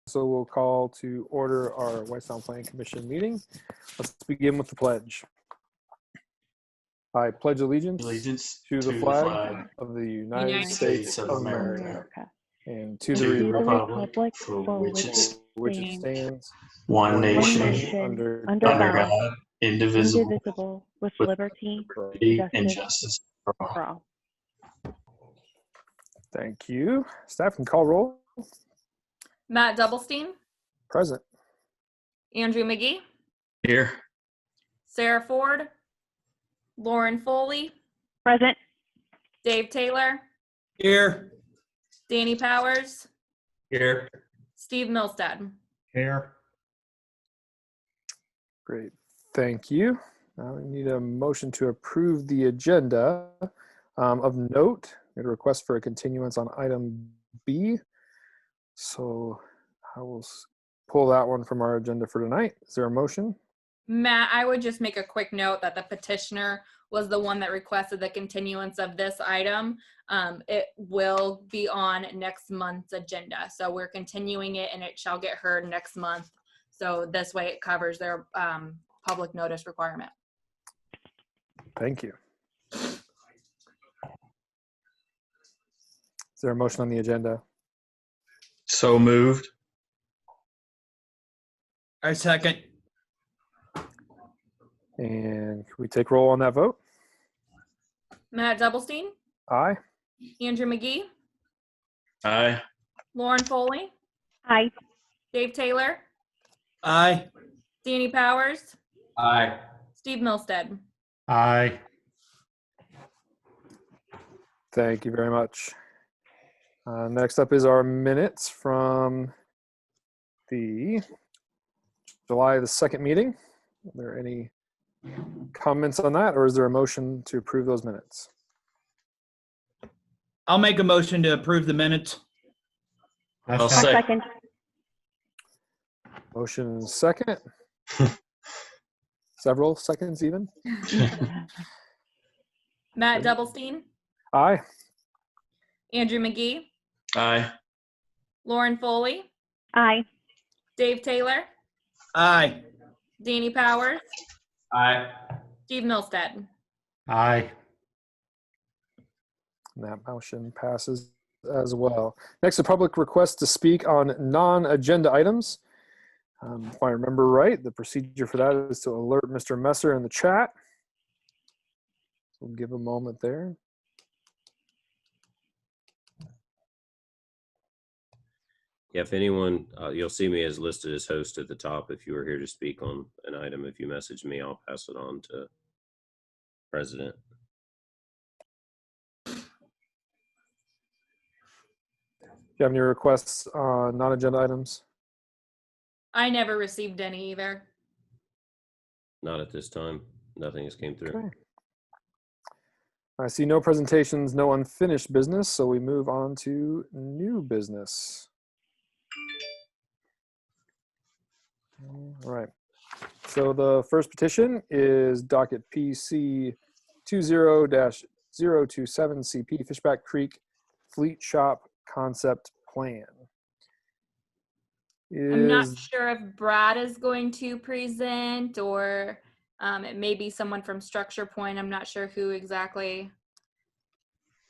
so we'll call to order our Whitestown Planning Commission meeting. Let's begin with the pledge. I pledge allegiance to the flag of the United States of America and to the republic for which it stands, one nation, under God, indivisible, with liberty and justice for all. for all. Thank you. Staff can call roll. Matt Doublestein, Present. Andrew McGee, Here. Sarah Ford, Lauren Foley, Present. Dave Taylor, Here. Danny Powers, Here. Steve Milstead. Here. Great. Thank you. Now we need a motion to approve the agenda. Of note, we had a request for a continuance on item B. So I will pull that one from our agenda for tonight. Is there a motion? Matt, I would just make a quick note that the petitioner was the one that requested the continuance of this item. It will be on next month's agenda. So we're continuing it and it shall get heard next month. So this way it covers their public notice requirement. Thank you. Is there a motion on the agenda? So moved. I second. And can we take roll on that vote? Matt Doublestein, Aye. Andrew McGee, Aye. Lauren Foley, Aye. Dave Taylor, Aye. Danny Powers, Aye. Steve Milstead. Aye. Thank you very much. Next up is our minutes from the July the 2nd meeting. Are there any comments on that, or is there a motion to approve those minutes? I'll make a motion to approve the minutes. I'll Second. Motion second. Several seconds even. Matt Doublestein, Aye. Andrew McGee, Aye. Lauren Foley, Aye. Dave Taylor, Aye. Danny Powers, Aye. Steve Milstead. Aye. And that motion passes as well. Next, a public request to speak on non-agenda items. If I remember right, the procedure for that is to alert Mr. Messer in the chat. We'll give a moment there. Yeah, if anyone, you'll see me as listed as host at the top. If you were here to speak on an item, if you message me, I'll pass it on to President. Do you have any requests on non-agenda items? I never received any either. Not at this time. Nothing has came through. Okay. I see no presentations, no unfinished business, so we move on to new business. All right. So the first petition is docket PC 20-027CP Fishback Creek Fleet Shop Concept Plan. I'm not sure if Brad is going to present or it may be someone from Structure Point. I'm not sure who exactly.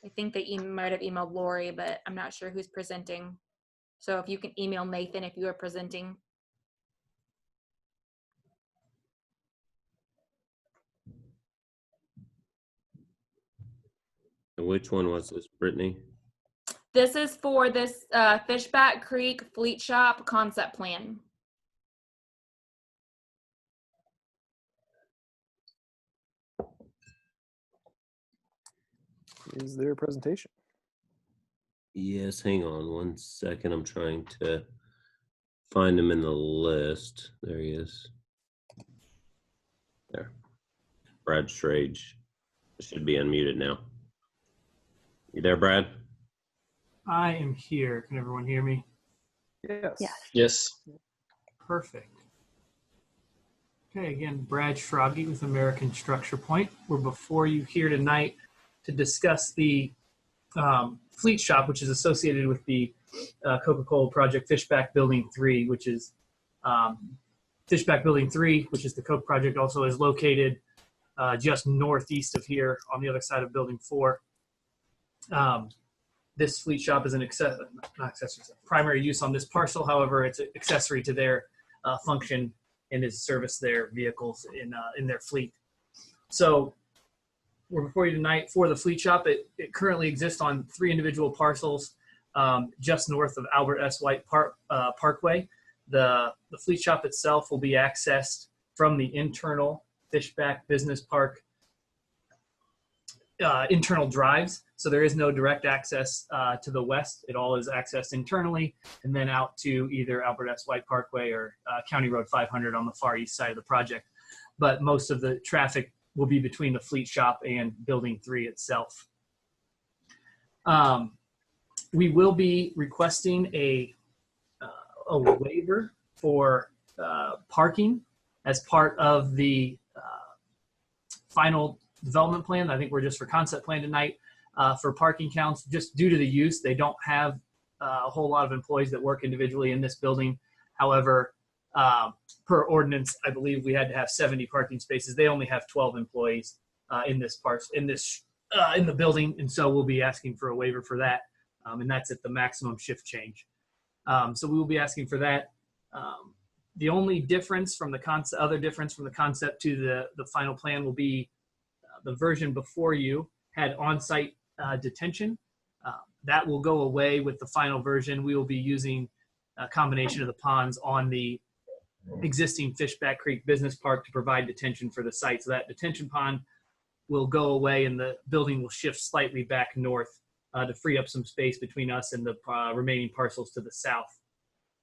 I think they might have emailed Lori, but I'm not sure who's presenting. So if you can email Nathan if you are presenting. And which one was this, Brittany? This is for this Fishback Creek Fleet Shop Concept Plan. Is there a presentation? Yes, hang on one second. I'm trying to find him in the list. There he is. There. Brad Strage. Should be unmuted now. You there, Brad? I am here. Can everyone hear me? Yes. Yes. Yes. Perfect. Okay, again, Brad Schrage with American Structure Point. We're before you here tonight to discuss the fleet shop, which is associated with the Coca-Cola project, Fishback Building 3, which is Fishback Building 3, which is the Coke project, also is located just northeast of here on the other side of Building 4. This fleet shop is an primary use on this parcel. However, it's an accessory to their function and is service their vehicles in their fleet. So we're before you tonight for the fleet shop. It currently exists on 3 individual parcels just north of Albert S. White Parkway. The fleet shop itself will be accessed from the internal Fishback Business Park internal drives. So there is no direct access to the west. It all is accessed internally and then out to either Albert S. White Parkway or County Road 500 on the far east side of the project. But most of the traffic will be between the fleet shop and Building 3 itself. We will be requesting a waiver for parking as part of the final development plan. I think we're just for concept plan tonight for parking counts. Just due to the use, they don't have a whole lot of employees that work individually in this building. However, per ordinance, I believe we had to have 70 parking spaces. They only have 12 employees in the building, and so we'll be asking for a waiver for that, and that's at the maximum shift change. So we will be asking for that. The only difference from the concept to the final plan will be the version before you had on-site detention. That will go away with the final version. We will be using a combination of the ponds on the existing Fishback Creek Business Park to provide detention for the site. So that detention pond will go away and the building will shift slightly back north to free up some space between us and the remaining parcels to the south.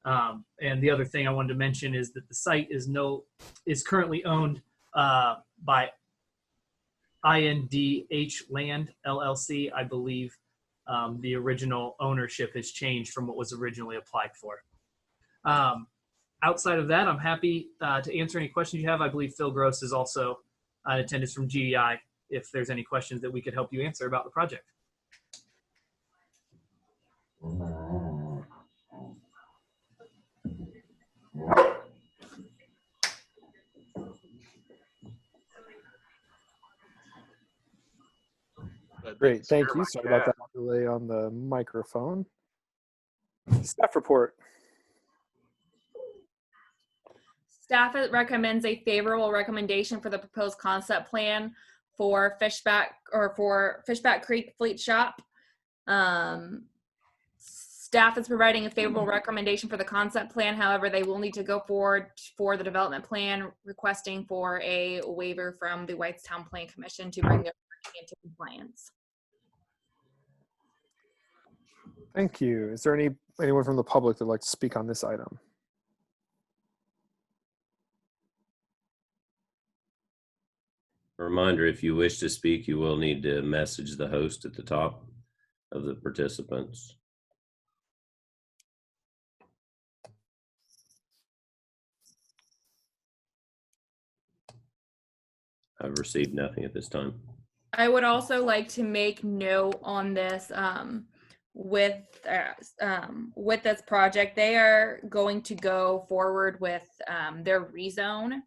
And the other thing I wanted to mention is that the site is currently owned by INDH Land LLC. I believe the original ownership has changed from what was originally applied for. Outside of that, I'm happy to answer any questions you have. I believe Phil Gross is also in attendance from GEI if there's any questions that we could help you answer about the project. Great, thank you. Sorry about that delay on the microphone. Staff report. Staff recommends a favorable recommendation for the proposed concept plan for Fishback Creek Fleet Shop. Staff is providing a favorable recommendation for the concept plan. However, they will need to go forward for the development plan, requesting for a waiver from the Whitestown Plan Commission to bring their parking into compliance. Thank you. Is there anyone from the public that would like to speak on this item? A reminder, if you wish to speak, you will need to message the host at the top of the participants. I've received nothing at this time. I would also like to make note on this with this project. They are going to go forward with their rezone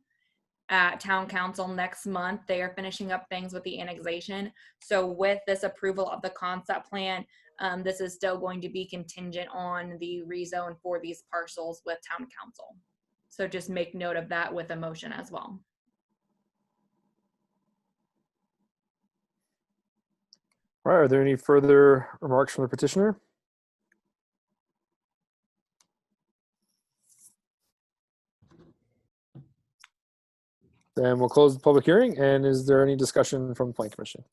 at town council next month. They are finishing up things with the annexation. So with this approval of the concept plan, this is still going to be contingent on the rezone for these parcels with town council. So just make note of that with a motion as well. All right, are there any further remarks from the petitioner? Then we'll close the public hearing. And is there any discussion from the Plan Commission?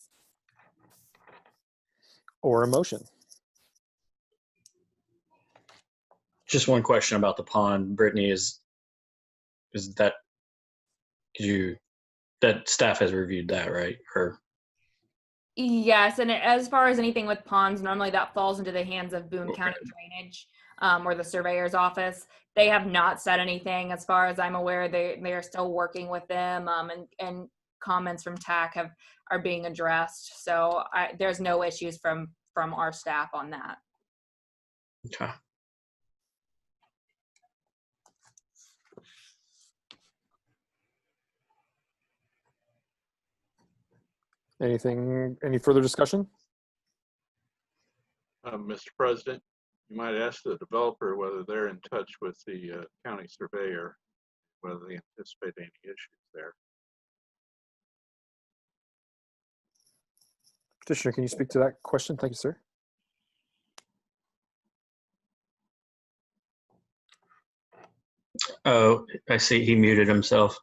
Or a motion? Just one question about the pond. Brittany, is that that staff has reviewed that, right? Or Yes, and as far as anything with ponds, normally that falls into the hands of Boone County Drainage or the surveyor's office. They have not said anything. As far as I'm aware, they are still working with them, and comments from TAC are being addressed. So there's no issues from our staff on that. okay. Any further discussion? Mr. President, you might ask the developer whether they're in touch with the county surveyor, whether they anticipate any issues there. Petitioner, can you speak to that question? Thank you, sir. Oh, I see he muted himself.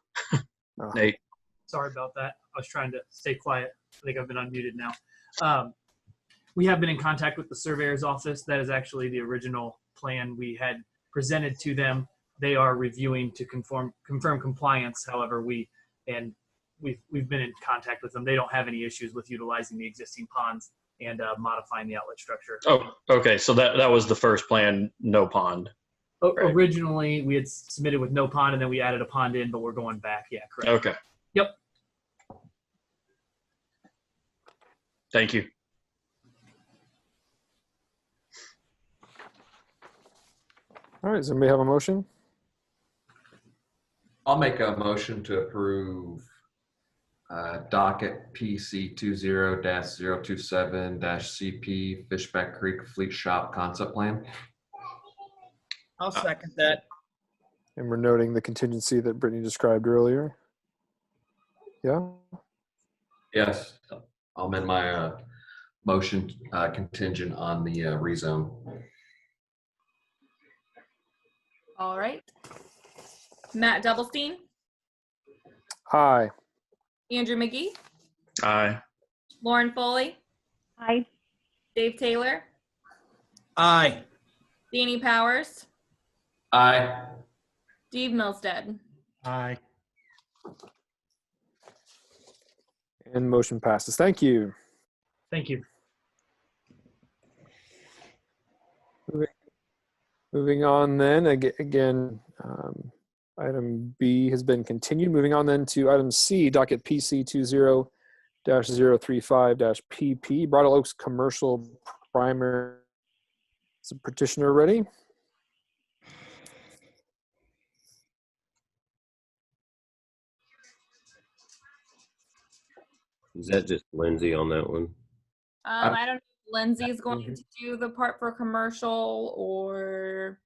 Oh. Nate. Sorry about that. I was trying to stay quiet. I think I've been unmuted now. We have been in contact with the surveyor's office. That is actually the original plan we had presented to them. They are reviewing to confirm compliance. However, we've been in contact with them. They don't have any issues with utilizing the existing ponds and modifying the outlet structure. Oh, okay. So that was the first plan, no pond. Right. Originally, we had submitted with no pond, and then we added a pond in, but we're going back. Yeah, correct. Okay. Yep. Thank you. All right, does anybody have a motion? I'll make a motion to approve docket PC 20-027-CP Fishback Creek Fleet Shop Concept Plan. I'll second that. And we're noting the contingency that Brittany described earlier. Yeah? Yes, I'll amend my motion contingent on the rezone. All right. Matt Doublestein, Aye. Andrew McGee, Aye. Lauren Foley, Aye. Dave Taylor, Aye. Danny Powers, Aye. Steve Milstead. Aye. And motion passes. Thank you. Thank you. Moving on then, again, item B has been continued. Moving on then to item C, docket PC 20-035-PP, Bridal Oaks Commercial Primary. Is the petitioner ready? Is that just Lindsay on that one? I don't know if Lindsay's going to do the part for commercial or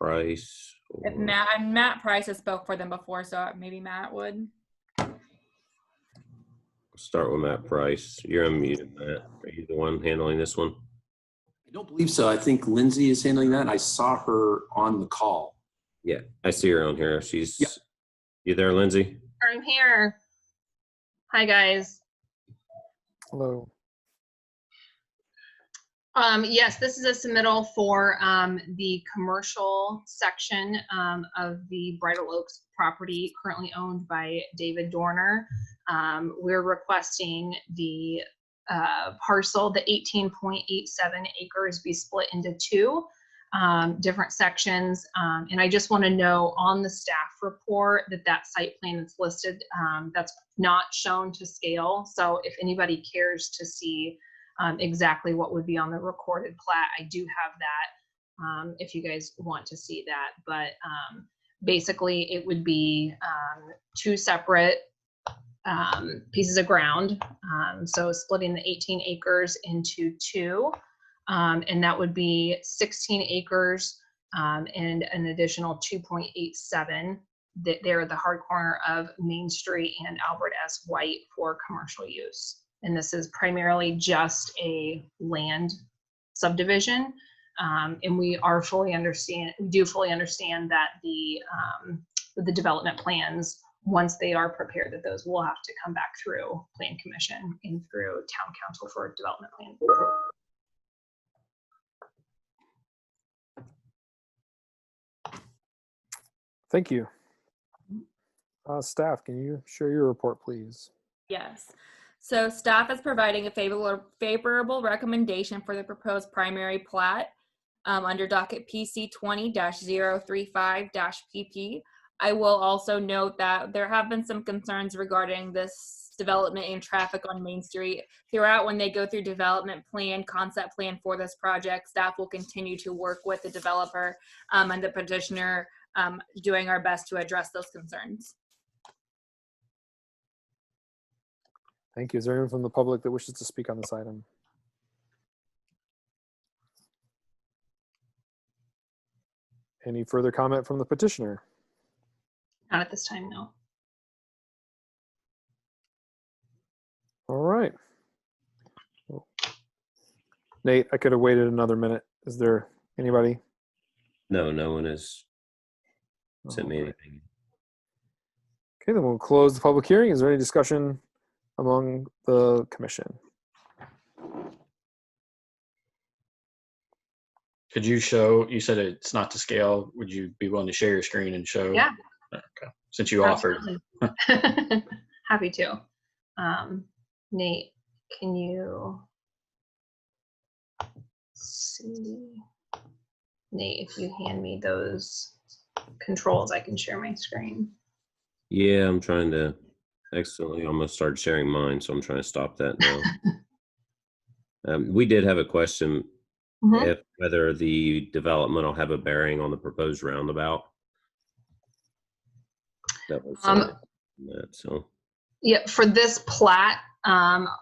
Price? if Or Matt Price has spoke for them before, so maybe Matt would. start with Matt Price. You're unmuted, Matt. Are you the one handling this one? I don't believe so. I think Lindsay is handling that. I saw her on the call. Yeah, I see her on here. She's, Yep. You there, Lindsay? I'm here. Hi, guys. Hello. Yes, this is a submittal for the commercial section of the Bridal Oaks property currently owned by David Dorner. We're requesting the parcel, the 18.87 acres, be split into two different sections. And I just want to know on the staff report that site plan that's listed, that's not shown to scale. So if anybody cares to see exactly what would be on the recorded plat, I do have that if you guys want to see that. But basically it would be two separate pieces of ground. So splitting the 18 acres into two, and that would be 16 acres and an additional 2.87. They're the hard corner of Main Street and Albert S. White for commercial use. And this is primarily just a land subdivision. And we do fully understand that the development plans, once they are prepared, that those will have to come back through Plan Commission and through Town Council for development plan. Thank you. Staff, can you share your report, please? Yes. So staff is providing a favorable recommendation for the proposed primary plat under docket PC 20-035-PP. I will also note that there have been some concerns regarding this development and traffic on Main Street. Throughout, when they go through development plan, concept plan for this project, staff will continue to work with the developer and the petitioner, doing our best to address those concerns. Thank you. Is there anyone from the public that wishes to speak on this item? Any further comment from the petitioner? Not at this time, no. All right. Nate, I could have waited another minute. Is there anybody? No, no one has sent me All right. anything. Okay, then we'll close the public hearing. Is there any discussion among the commission? Could you show, you said it's not to scale. Would you be willing to share your screen and show? Yeah. Okay. Since you offered. Absolutely. Happy to. Nate, can you see? Nate, if you hand me those controls, I can share my screen. Yeah, I'm trying to accidentally almost started sharing mine, so I'm trying to stop that now. We did have a question Mhm. if whether the development will have a bearing on the proposed roundabout. That was that, so. Yeah, for this plat,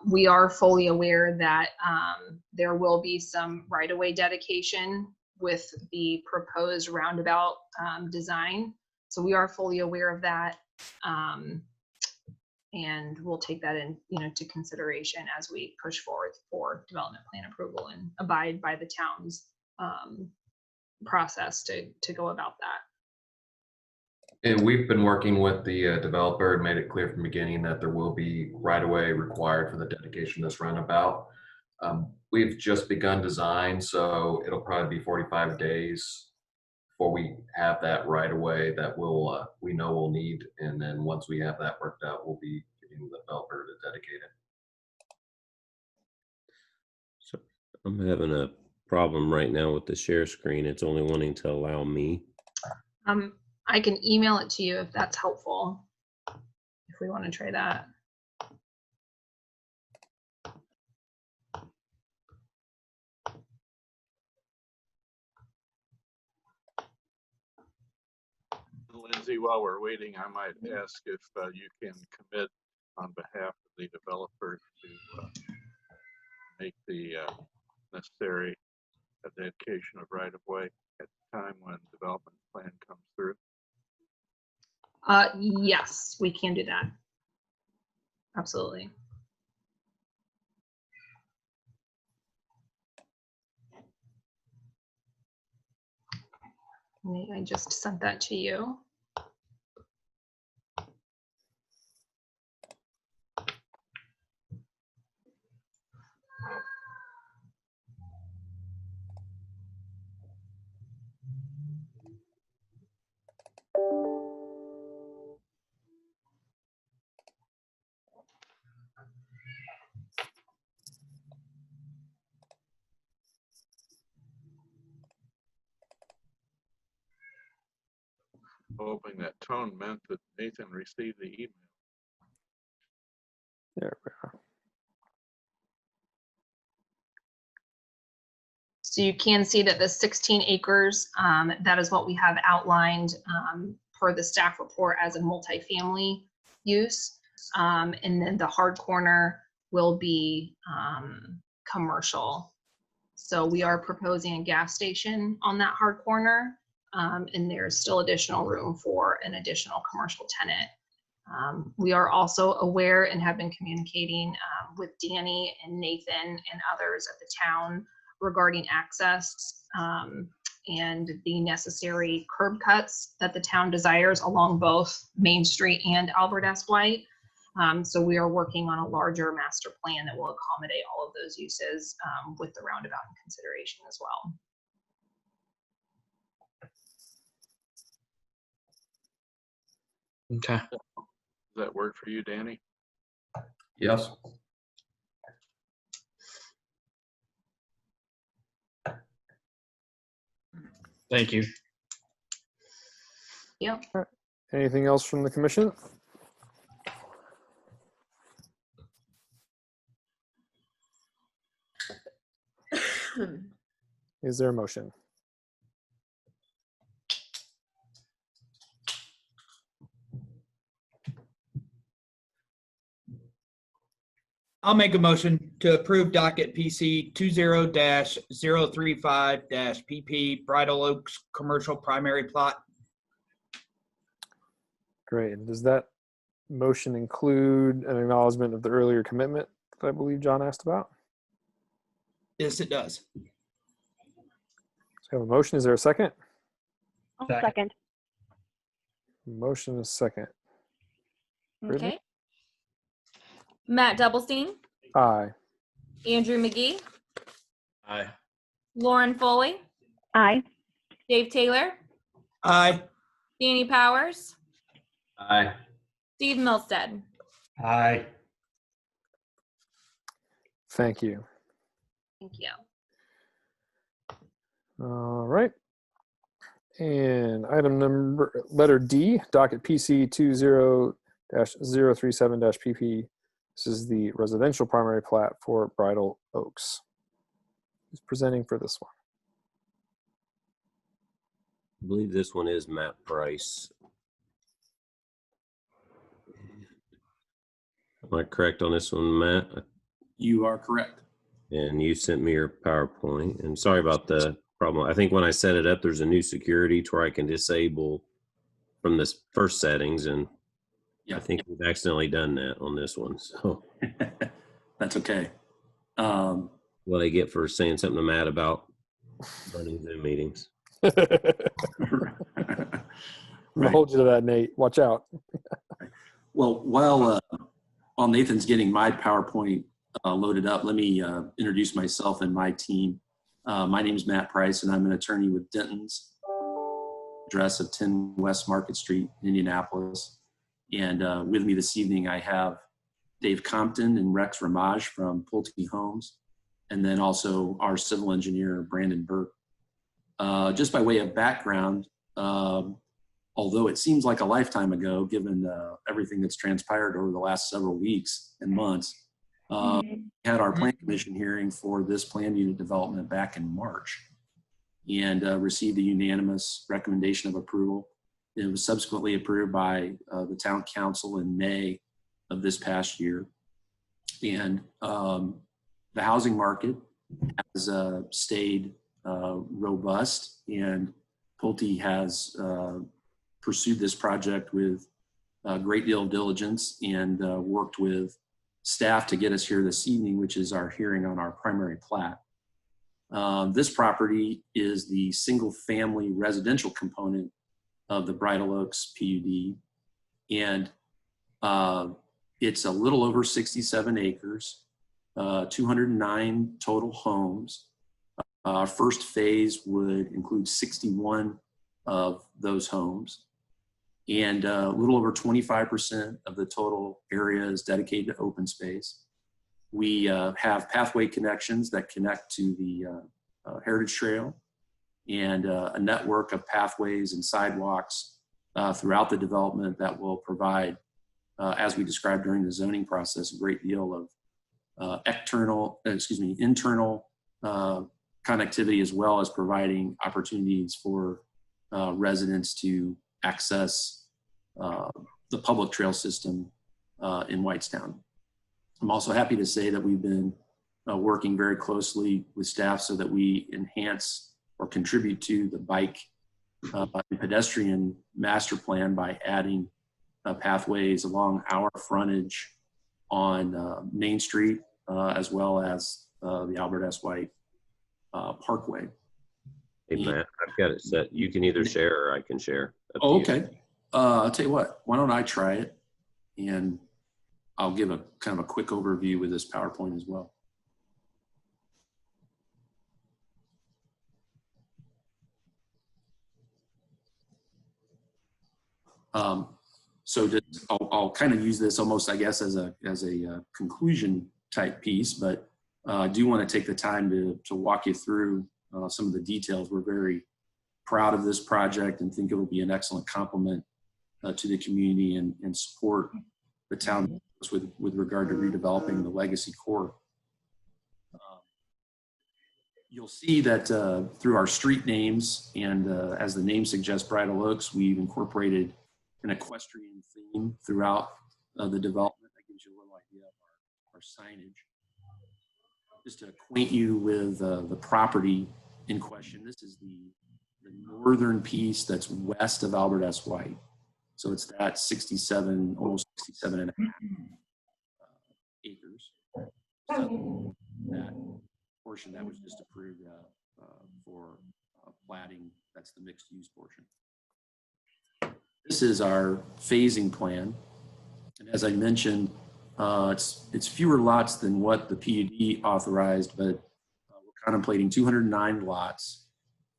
we are fully aware that there will be some right-of-way dedication with the proposed roundabout design. So we are fully aware of that, and we'll take that to consideration as we push forward for development plan approval and abide by the town's process to go about that. And we've been working with the developer and made it clear from the beginning that there will be right-of-way required for the dedication of this roundabout. We've just begun design, so it'll probably be 45 days before we have that right-of-way that we know we'll need. And then once we have that worked out, we'll be getting the developer to dedicate it. So I'm having a problem right now with the share screen. It's only wanting to allow me. I can email it to you if that's helpful, if we want to try that. Lindsay, while we're waiting, I might ask if you can commit on behalf of the developer to make the necessary dedication of right-of-way at the time when development plan comes through. Yes, we can do that. Absolutely. I just sent that to you. Hoping that tone meant that Nathan received the email. There we are. So you can see that the 16 acres, that is what we have outlined per the staff report as a multifamily use. And then the hard corner will be commercial. So we are proposing a gas station on that hard corner, and there's still additional room for an additional commercial tenant. We are also aware and have been communicating with Danny and Nathan and others at the town regarding access and the necessary curb cuts that the town desires along both Main Street and Albert S. White. So we are working on a larger master plan that will accommodate all of those uses with the roundabout in consideration as well. Okay. Does that work for you, Danny? Yes. Thank you. Yep. Anything else from the commission? Is there a motion? I'll make a motion to approve docket PC 20-035-PP Bridal Oaks Commercial Primary Plot. Great. And does that motion include an acknowledgement of the earlier commitment that I believe John asked about? Yes, it does. So we have a motion. Is there a second? I'll Second. second. Motion is second. Brittany? Okay. Matt Doublestein, Aye. Andrew McGee, Aye. Lauren Foley, Aye. Dave Taylor, Aye. Danny Powers, Aye. Steve Milstead. Aye. Thank you. Thank you. All right. And letter D, docket PC 20-037-PP. This is the residential primary plat for Bridal Oaks. Who's presenting for this one? I believe this one is Matt Price. Am I correct on this one, Matt? You are correct. And you sent me your PowerPoint. And sorry about the problem. I think when I set it up, there's a new security to where I can disable from this first settings. And I think we've accidentally done that on this one. So That's okay. what do I get for saying something to Matt about running Zoom meetings? I'm gonna hold you to that, Nate. Watch out. Well, while Nathan's getting my PowerPoint loaded up, let me introduce myself and my team. My name is Matt Price, and I'm an attorney with Denton's, address of 10 West Market Street, Indianapolis. And with me this evening, I have Dave Compton and Rex Ramage from Pulte Homes, and then also our civil engineer, Brandon Burke. Just by way of background, although it seems like a lifetime ago, given everything that's transpired over the last several weeks and months, we had our plan commission hearing for this planned unit development back in March and received a unanimous recommendation of approval. It was subsequently approved by the town council in May of this past year. And the housing market has stayed robust, and Pulte has pursued this project with a great deal of diligence and worked with staff to get us here this evening, which is our hearing on our primary plat. This property is the single family residential component of the Bridal Oaks PUD, and it's a little over 67 acres, 209 total homes. Our first phase would include 61 of those homes, and a little over 25% of the total area is dedicated to open space. We have pathway connections that connect to the Heritage Trail, and a network of pathways and sidewalks throughout the development that will provide, as we described during the zoning process, a great deal of internal connectivity, as well as providing opportunities for residents to access the public trail system in Whitestown. I'm also happy to say that we've been working very closely with staff so that we enhance or contribute to the bike and pedestrian master plan by adding pathways along our frontage on Main Street, as well as the Albert S. White Parkway. Hey, Matt, I've got it set. You can either share or I can share. Up to Oh, you. okay. I'll tell you what, why don't I try it, and I'll give a kind of a quick overview with this PowerPoint as well. I'll kind of use this almost, I guess, as a conclusion type piece, but I do want to take the time to walk you through some of the details. We're very proud of this project and think it will be an excellent complement to the community and support the town with regard to redeveloping the legacy core. You'll see that through our street names and as the name suggests, Bridal Oaks, we've incorporated an equestrian theme throughout the development. That gives you a little idea of our signage. Just to acquaint you with the property in question, this is the northern piece that's west of Albert S. White. So it's that 67, almost 67 and a half acres. So that portion that was just approved for platting, that's the mixed use portion. This is our phasing plan. And as I mentioned, it's fewer lots than what the PUD authorized, but we're contemplating 209 lots.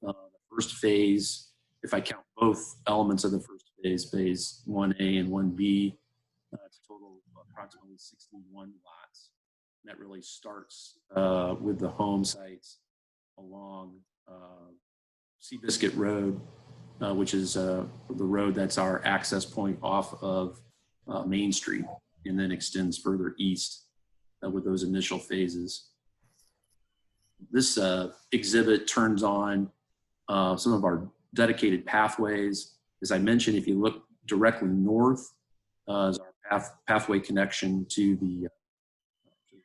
The first phase, if I count both elements of the first phase, phase 1A and 1B, it's a total of approximately 61 lots. And that really starts with the home sites along Seabiscuit Road, which is the road that's our access point off of Main Street, and then extends further east with those initial phases. This exhibit turns on some of our dedicated pathways. As I mentioned, if you look directly north is our pathway connection to the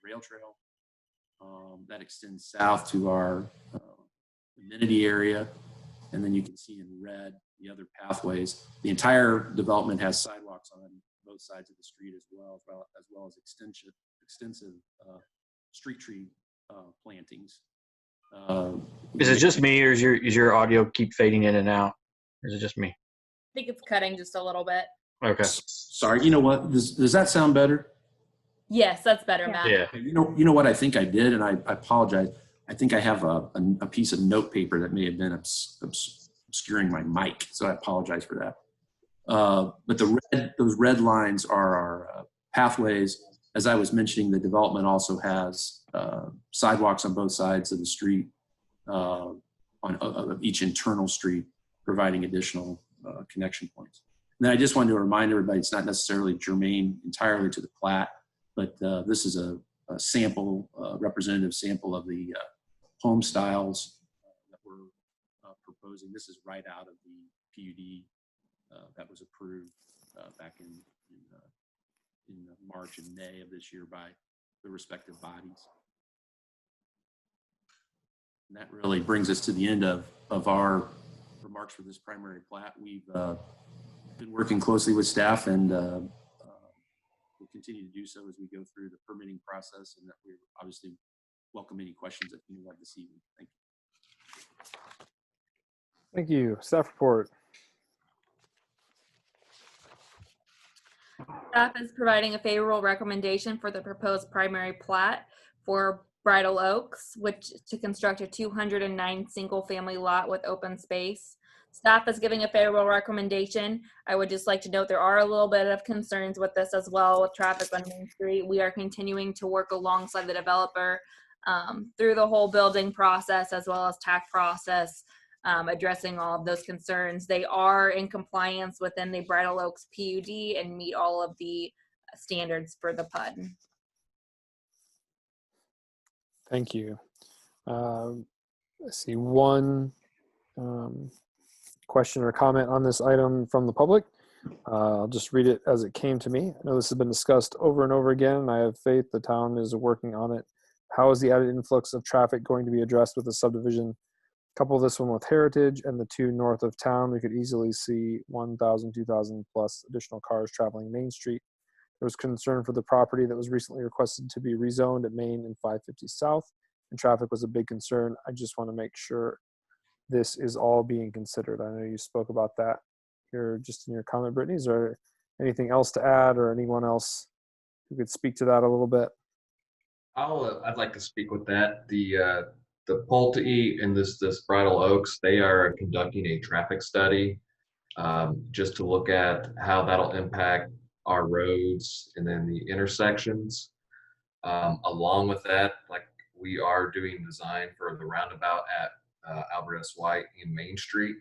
rail trail. That extends south to our amenity area. And then you can see in red the other pathways. The entire development has sidewalks on both sides of the street as well as extensive street tree plantings. Is it just me, or is your audio keep fading in and out? Or is it just me? I think it's cutting just a little bit. Okay. Sorry, you know what? Does that sound better? Yes, that's better, Matt. Yeah. You know what I think I did, and I apologize. I think I have a piece of note paper that may have been obscuring my mic, so I apologize for that. But those red lines are our pathways. As I was mentioning, the development also has sidewalks on both sides of the street, of each internal street, providing additional connection points. And then I just wanted to remind everybody, it's not necessarily germane entirely to the plat, but this is a sample, representative sample of the home styles that we're proposing. This is right out of the PUD that was approved back in March and May of this year by the respective bodies. And that really brings us to the end of our remarks for this primary plat. We've been working closely with staff, and we'll continue to do so as we go through the permitting process, and that we obviously welcome any questions that you have this evening. Thank you. Thank you. Staff report. Staff is providing a favorable recommendation for the proposed primary plat for Bridal Oaks, which to construct a 209 single-family lot with open space. Staff is giving a favorable recommendation. I would just like to note there are a little bit of concerns with this as well with traffic on Main Street. We are continuing to work alongside the developer through the whole building process as well as TAC process, addressing all of those concerns. They are in compliance within the Bridal Oaks PUD and meet all of the standards for the PUD. Thank you. I see one question or comment on this item from the public. I'll just read it as it came to me. I know this has been discussed over and over again, and I have faith the town is working on it. How is the added influx of traffic going to be addressed with the subdivision? Couple this one with Heritage and the two north of town, we could easily see 1,000, 2,000 plus additional cars traveling Main Street. There was concern for the property that was recently requested to be rezoned at Main and 550 South, and traffic was a big concern. I just want to make sure this is all being considered. I know you spoke about that here just in your comment, Brittany. Is there anything else to add, or anyone else who could speak to that a little bit? I'd like to speak with that. The Pulte and this Bridal Oaks, they are conducting a traffic study just to look at how that'll impact our roads and then the intersections. Along with that, like we are doing design for the roundabout at Albert S. White in Main Street.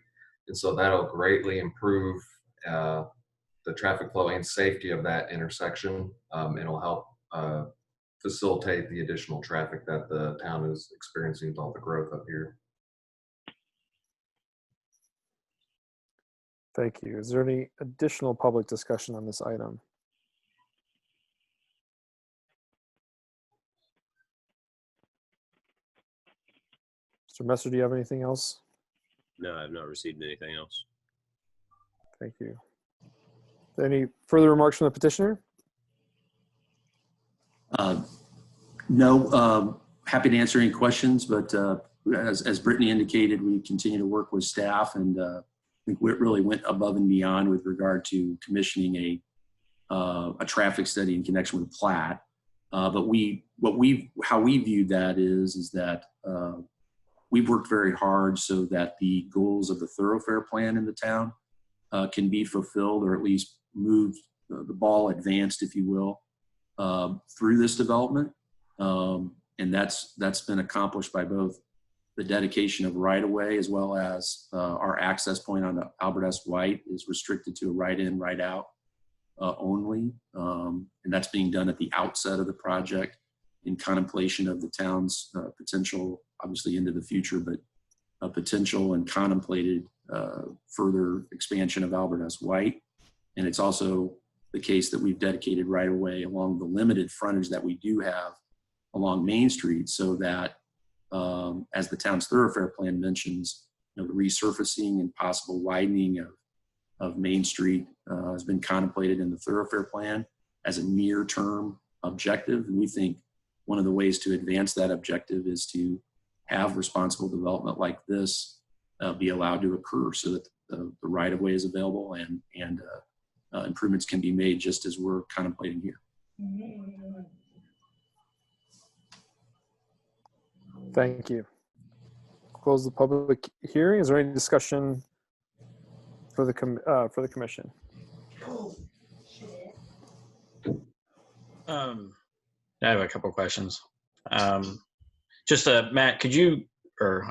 And so that'll greatly improve the traffic flow and safety of that intersection. And it'll help facilitate the additional traffic that the town is experiencing with all the growth up here. Thank you. Is there any additional public discussion on this item? Mr. Messer, do you have anything else? No, I've not received anything else. Thank you. Any further remarks from the petitioner? No, happy to answer any questions, but as Brittany indicated, we continue to work with staff, and I think we really went above and beyond with regard to commissioning a traffic study in connection with the plat. But how we viewed that is that we've worked very hard so that the goals of the thoroughfare plan in the town can be fulfilled, or at least moved, the ball advanced, if you will, through this development. And that's been accomplished by both the dedication of right-of-way as well as our access point on the Albert S. White is restricted to a right-in, right-out only. And that's being done at the outset of the project in contemplation of the town's potential, obviously into the future, but potential and contemplated further expansion of Albert S. White. And it's also the case that we've dedicated right-of-way along the limited frontage that we do have along Main Street, so that as the town's thoroughfare plan mentions, the resurfacing and possible widening of Main Street has been contemplated in the thoroughfare plan as a near-term objective. And we think one of the ways to advance that objective is to have responsible development like this be allowed to occur, so that the right-of-way is available and improvements can be made just as we're contemplating here. Thank you. Close the public hearing. Is there any discussion for the commission? I have a couple of questions. Just Matt, could you, or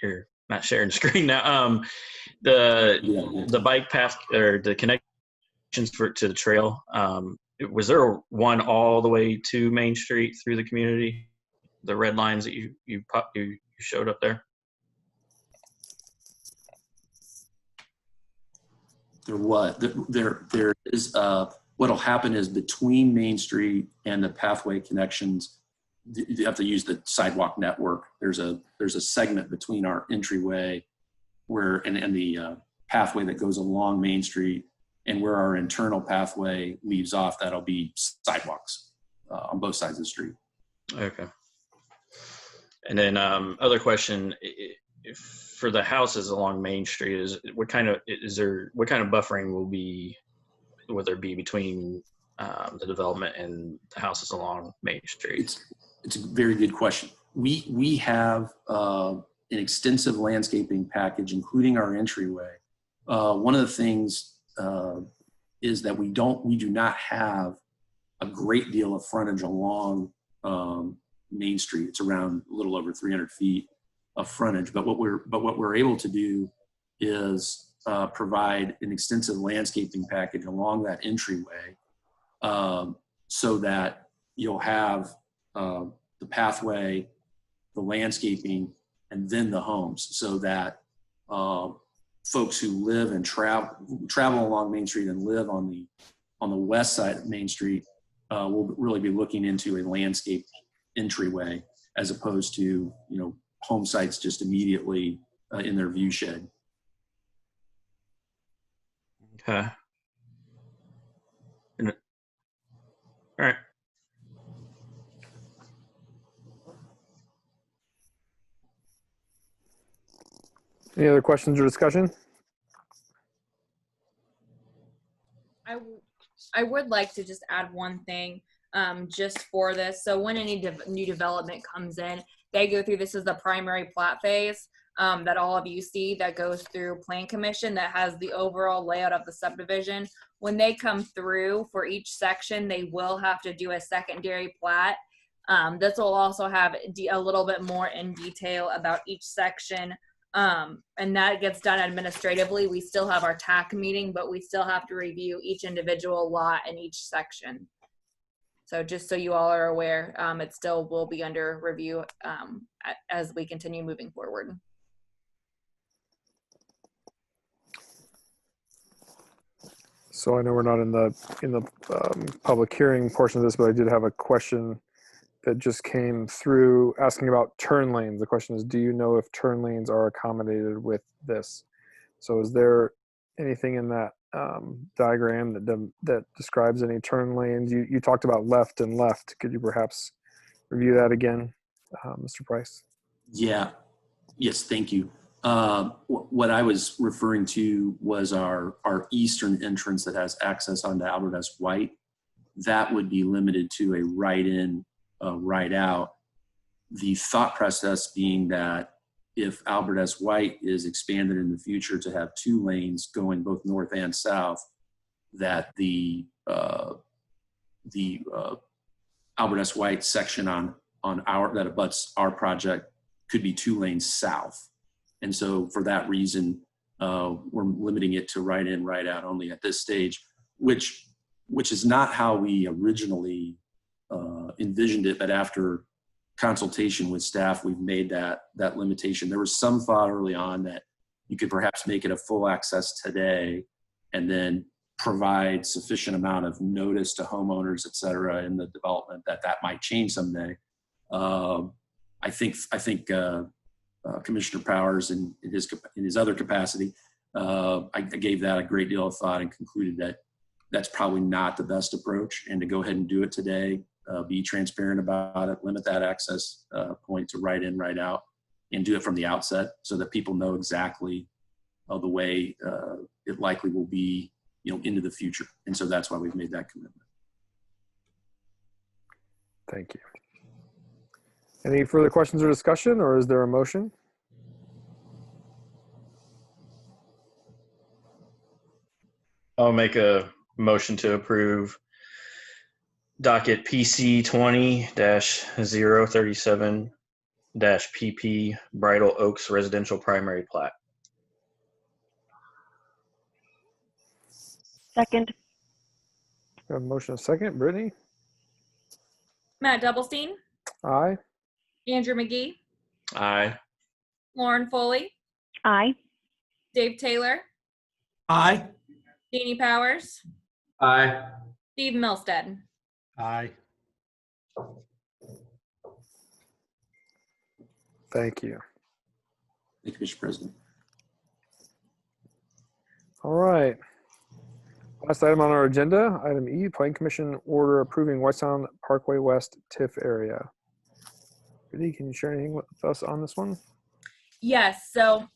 you're not sharing the screen now. The bike path or the connections to the trail. Was there one all the way to Main Street through the community? The red lines that you showed up there? There is what'll happen is between Main Street and the pathway connections, you have to use the sidewalk network. There's a segment between our entryway and the pathway that goes along Main Street, and where our internal pathway leaves off, that'll be sidewalks on both sides of the street. Okay. And then other question, for the houses along Main Street, what kind of buffering will there be between the development and the houses along Main Street? It's a very good question. We have an extensive landscaping package, including our entryway. One of the things is that we do not have a great deal of frontage along Main Street. It's around a little over 300 feet of frontage. But what we're able to do is provide an extensive landscaping package along that entryway, so that you'll have the pathway, the landscaping, and then the homes, so that folks who live and travel along Main Street and live on the west side of Main Street will really be looking into a landscape entryway, as opposed to home sites just immediately in their view shed. Okay. All right. Any other questions or discussion? I would like to just add one thing just for this. So when any new development comes in, they go through, this is the primary plat phase that all of you see that goes through Plan Commission that has the overall layout of the subdivision. When they come through for each section, they will have to do a secondary plat. This will also have a little bit more in detail about each section. And that gets done administratively. We still have our TAC meeting, but we still have to review each individual lot in each section. So just so you all are aware, it still will be under review as we continue moving forward. So I know we're not in the public hearing portion of this, but I did have a question that just came through asking about turn lanes. The question is, do you know if turn lanes are accommodated with this? So is there anything in that diagram that describes any turn lanes? You talked about left and left. Could you perhaps review that again, Mr. Price? Yeah. Yes, thank you. What I was referring to was our eastern entrance that has access onto Albert S. White. That would be limited to a right in, right out. The thought process being that if Albert S. White is expanded in the future to have 2 lanes going both north and south, that the Albert S. White section on that abuts our project could be 2 lanes south. And so for that reason, we're limiting it to right in, right out only at this stage, which is not how we originally envisioned it, but after consultation with staff, we've made that limitation. There was some thought early on that you could perhaps make it a full access today and then provide sufficient amount of notice to homeowners, et cetera, in the development that might change someday. I think Commissioner Powers in his other capacity, I gave that a great deal of thought and concluded that that's probably not the best approach, and to go ahead and do it today, be transparent about it, limit that access point to right in, right out, and do it from the outset so that people know exactly the way it likely will be, into the future. And so that's why we've made that commitment. Thank you. Any further questions or discussion, or is there a motion? I'll make a motion to approve docket PC 20-037-PP Bridal Oaks Residential Primary Plat. Second. We have a motion, a second. Brittany? Matt Doublestein, Aye. Andrew McGee, Aye. Lauren Foley, Aye. Dave Taylor, Aye. Jeannie Powers, Aye. Steve Milstead. Aye. Thank you. Thank you, Mr. President. All right. Last item on our agenda, item E, Planning Commission order approving Whitestown Parkway West TIF area. Brittany, can you share anything with us on this one? Yes, so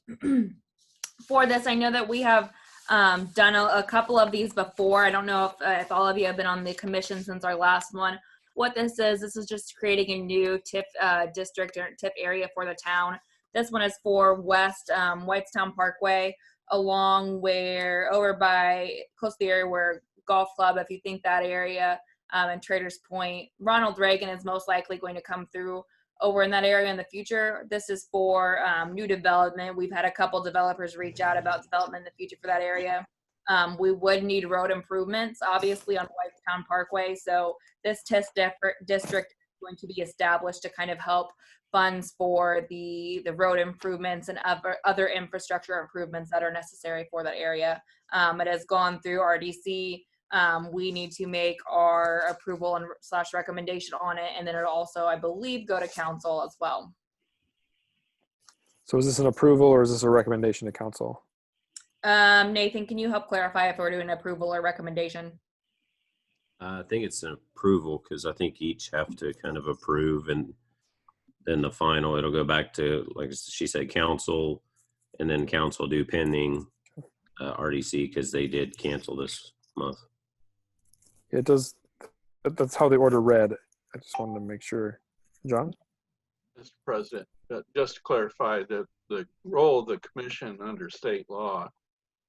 for this, I know that we have done a couple of these before. I don't know if all of you have been on the commission since our last one. What this is just creating a new TIF district or TIF area for the town. This one is for West Whitestown Parkway, along where over by close to the area where golf club, if you think that area, and Traders Point. Ronald Reagan is most likely going to come through over in that area in the future. This is for new development. We've had a couple developers reach out about development in the future for that area. We would need road improvements, obviously, on Whitestown Parkway. So this TIF district is going to be established to kind of help funds for the road improvements and other infrastructure improvements that are necessary for that area. It has gone through RDC. We need to make our approval and / recommendation on it, and then it'll also, I believe, go to council as well. So is this an approval or is this a recommendation to council? Nathan, can you help clarify if we're doing approval or recommendation? I think it's an approval because I think each have to kind of approve, and then the final, it'll go back to, like she said, council, and then council do pending RDC because they did cancel this month. It does. That's how the order read. I just wanted to make sure. John? Mr. President, just to clarify that the role of the commission under state law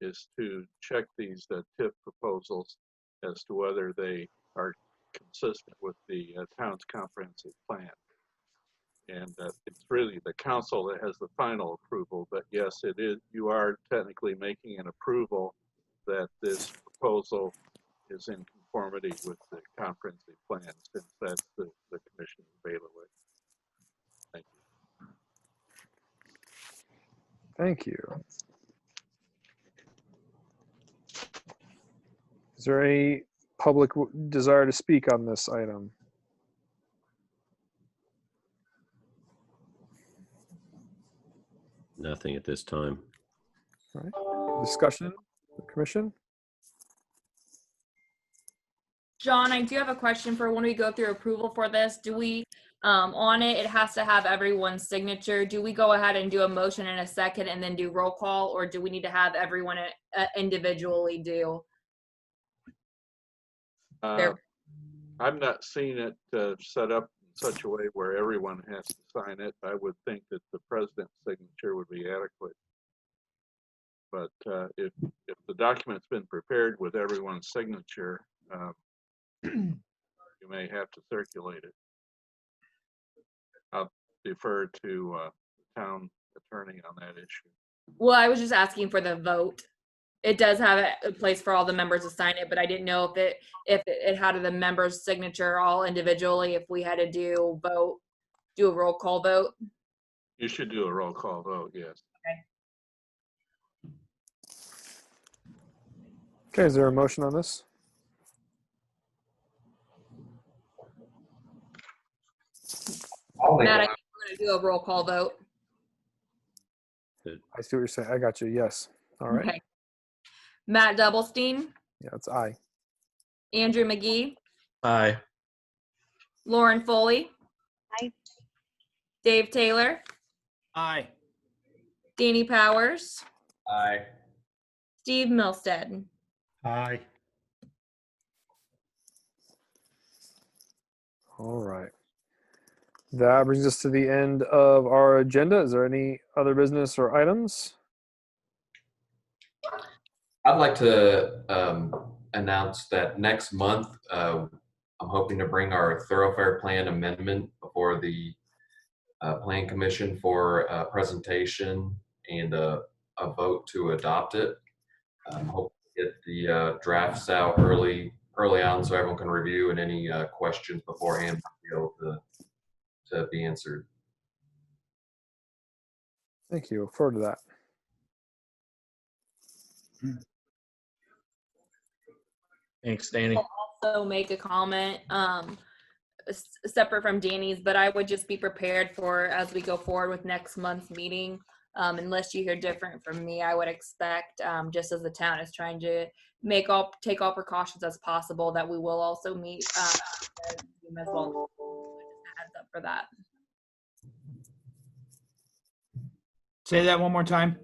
is to check these TIF proposals as to whether they are consistent with the town's comprehensive plan. And it's really the council that has the final approval, but yes, it is. You are technically making an approval that this proposal is in conformity with the comprehensive plan, since that's the commission's bailiwick. Thank you. Thank you. Is there any public desire to speak on this item? Nothing at this time. All right. Discussion, commission? John, I do have a question for when we go through approval for this. Do we, on it, it has to have everyone's signature. Do we go ahead and do a motion in a second and then do roll call, or do we need to have everyone individually do? I'm not seeing it set up in such a way where everyone has to sign it. I would think that the president's signature would be adequate. But if the document's been prepared with everyone's signature, you may have to circulate it. I'll defer to the town attorney on that issue. Well, I was just asking for the vote. It does have a place for all the members to sign it, but I didn't know if it had the members' signature all individually, if we had to do a roll call vote. You should do a roll call vote, yes. Okay, is there a motion on this? Matt, I think we're going to do a roll call vote. I see what you're saying. I got you. Yes. All right. Okay. Matt Doublestein, Yeah, it's aye. Andrew McGee, Aye. Lauren Foley, Aye. Dave Taylor, Aye. Danny Powers, Aye. Steve Milstead. Aye. All right. That brings us to the end of our agenda. Is there any other business or items? I'd like to announce that next month, I'm hoping to bring our thoroughfare plan amendment before the Plan Commission for a presentation and a vote to adopt it. Hope to get the drafts out early on so everyone can review, and any questions beforehand be able to be answered. Thank you. Look forward to that. Thanks, Danny. Also make a comment separate from Danny's, but I would just be prepared for, as we go forward with next month's meeting, unless you hear different from me, I would expect, just as the town is trying to take all precautions as possible, that we will also meet as well. Just a heads up for that. Say that one more time.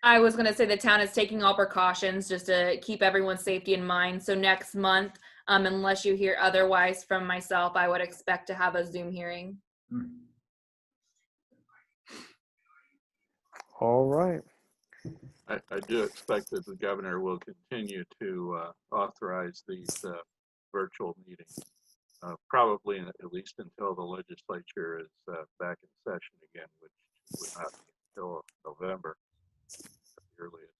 I was going to say the town is taking all precautions just to keep everyone's safety in mind. So next month, unless you hear otherwise from myself, I would expect to have a Zoom hearing. All right. I do expect that the governor will continue to authorize these virtual meetings, probably at least until the legislature is back in session again, which would not be until November at the earliest.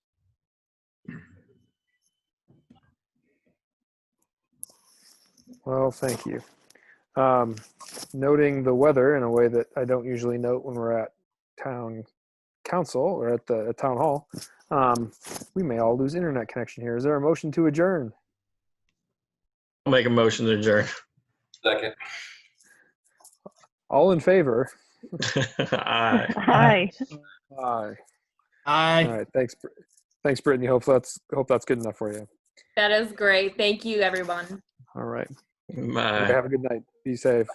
Well, thank you. Noting the weather in a way that I don't usually note when we're at town council or at the town hall, we may all lose internet connection here. Is there a motion to adjourn? I'll make a motion to adjourn. Second. All in favor? Aye. Aye. Aye. Aye. All right. Thanks, Brittany. Hope that's good enough for you. That is great. Thank you, everyone. All right. Bye. Okay, have a good night. Be safe.